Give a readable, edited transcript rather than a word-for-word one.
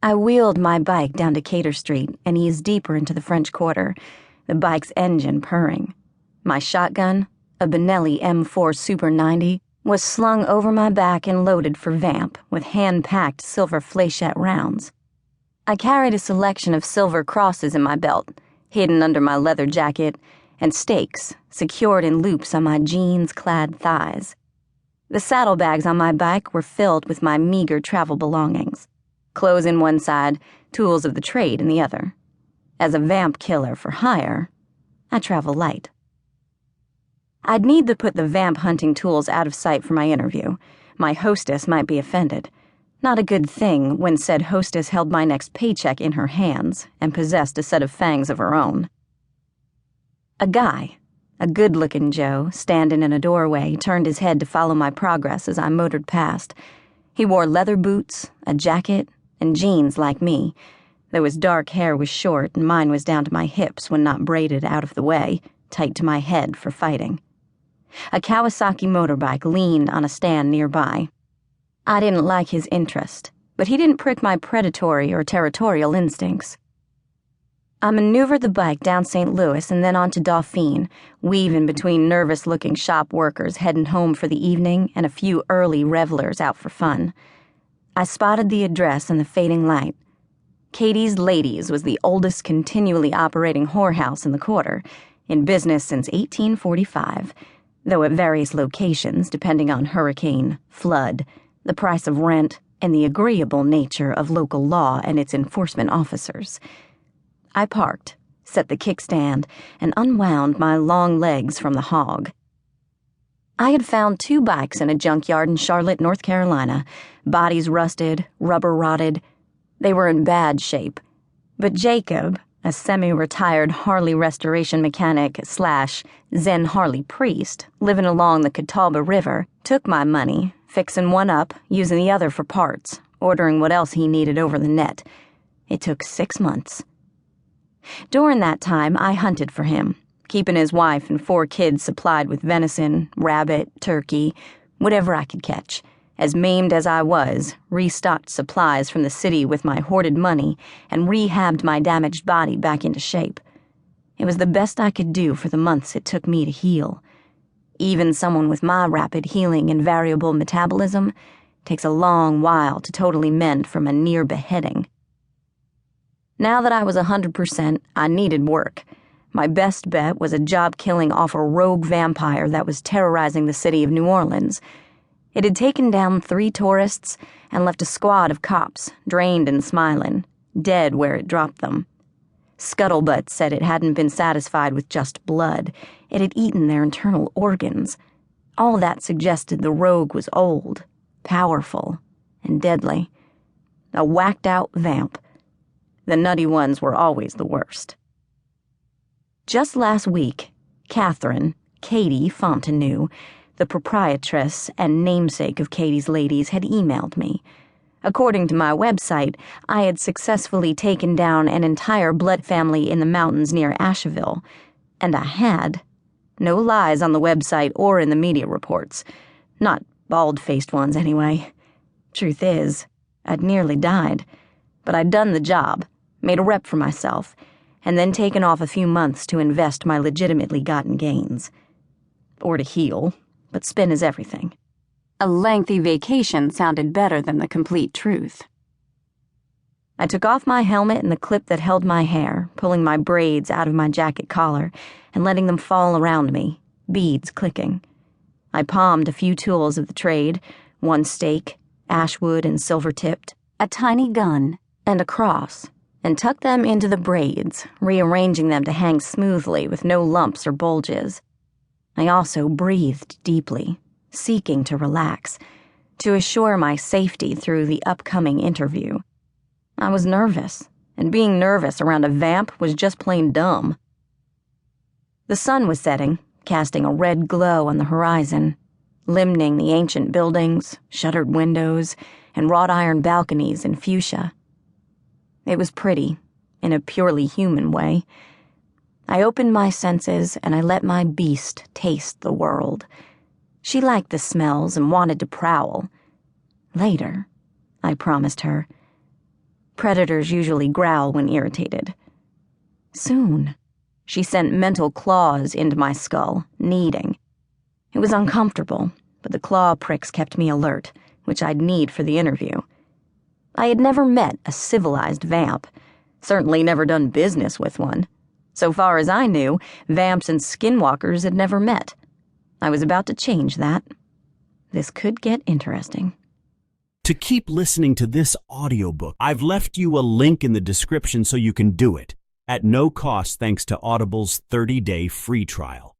I wheeled my bike down to Cater Street and eased deeper into the French Quarter, the bike's engine purring. My shotgun, a Benelli M4 Super 90, was slung over my back and loaded for vamp with hand-packed silver flechette rounds. I carried a selection of silver crosses in my belt, hidden under my leather jacket, and stakes secured in loops on my jeans-clad thighs. The saddlebags on my bike were filled with my meager travel belongings. Clothes in one side, tools of the trade in the other. As a vamp killer for hire, I travel light. I'd need to put the vamp hunting tools out of sight for my interview. My hostess might be offended. Not a good thing when said hostess held my next paycheck in her hands and possessed a set of fangs of her own. A guy, a good-looking Joe, standing in a doorway, turned his head to follow my progress as I motored past. He wore leather boots, a jacket, and jeans like me, though his dark hair was short and mine was down to my hips when not braided out of the way, tight to my head for fighting. A Kawasaki motorbike leaned on a stand nearby. I didn't like his interest, but he didn't prick my predatory or territorial instincts. I maneuvered the bike down St. Louis and then onto Dauphine, weaving between nervous-looking shop workers heading home for the evening and a few early revelers out for fun. I spotted the address in the fading light. Katie's Ladies was the oldest continually operating whorehouse in the quarter, in business since 1845, though at various locations depending on hurricane, flood, the price of rent, and the agreeable nature of local law and its enforcement officers. I parked, set the kickstand, and unwound my long legs from the hog. I had found 2 bikes in a junkyard in Charlotte, North Carolina, bodies rusted, rubber rotted. They were in bad shape. But Jacob, a semi-retired Harley restoration mechanic / Zen Harley priest living along the Catawba River, took my money, fixing one up, using the other for parts, ordering what else he needed over the net. It took 6 months. During that time, I hunted for him, keeping his wife and 4 kids supplied with venison, rabbit, turkey, whatever I could catch. As maimed as I was, restocked supplies from the city with my hoarded money and rehabbed my damaged body back into shape. It was the best I could do for the months it took me to heal. Even someone with my rapid healing and variable metabolism takes a long while to totally mend from a near beheading. Now that I was 100%, I needed work. My best bet was a job killing off a rogue vampire that was terrorizing the city of New Orleans. It had taken down 3 tourists and left a squad of cops, drained and smiling, dead where it dropped them. Scuttlebutt said it hadn't been satisfied with just blood. It had eaten their internal organs. All that suggested the rogue was old, powerful, and deadly. A whacked-out vamp. The nutty ones were always the worst. Just last week, Catherine, Katie Fontenue, the proprietress and namesake of Katie's Ladies, had emailed me. According to my website, I had successfully taken down an entire blood family in the mountains near Asheville. And I had. No lies on the website or in the media reports. Not bald-faced ones, anyway. Truth is, I'd nearly died. But I'd done the job, made a rep for myself, and then taken off a few months to invest my legitimately gotten gains. Or to heal, but spin is everything. A lengthy vacation sounded better than the complete truth. I took off my helmet and the clip that held my hair, pulling my braids out of my jacket collar and letting them fall around me, beads clicking. I palmed a few tools of the trade, 1 stake, ashwood and silver-tipped, a tiny gun, and a cross, and tucked them into the braids, rearranging them to hang smoothly with no lumps or bulges. I also breathed deeply, seeking to relax, to assure my safety through the upcoming interview. I was nervous, and being nervous around a vamp was just plain dumb. The sun was setting, casting a red glow on the horizon, limning the ancient buildings, shuttered windows, and wrought iron balconies in fuchsia. It was pretty, in a purely human way. I opened my senses and I let my beast taste the world. She liked the smells and wanted to prowl. Later, I promised her. Predators usually growl when irritated. Soon, she sent mental claws into my skull, kneading. It was uncomfortable, but the claw pricks kept me alert, which I'd need for the interview. I had never met a civilized vamp, certainly never done business with one. So far as I knew, vamps and skinwalkers had never met. I was about to change that. This could get interesting. To keep listening to this audiobook, I've left you a link in the description so you can do it, at no cost thanks to Audible's 30-day free trial.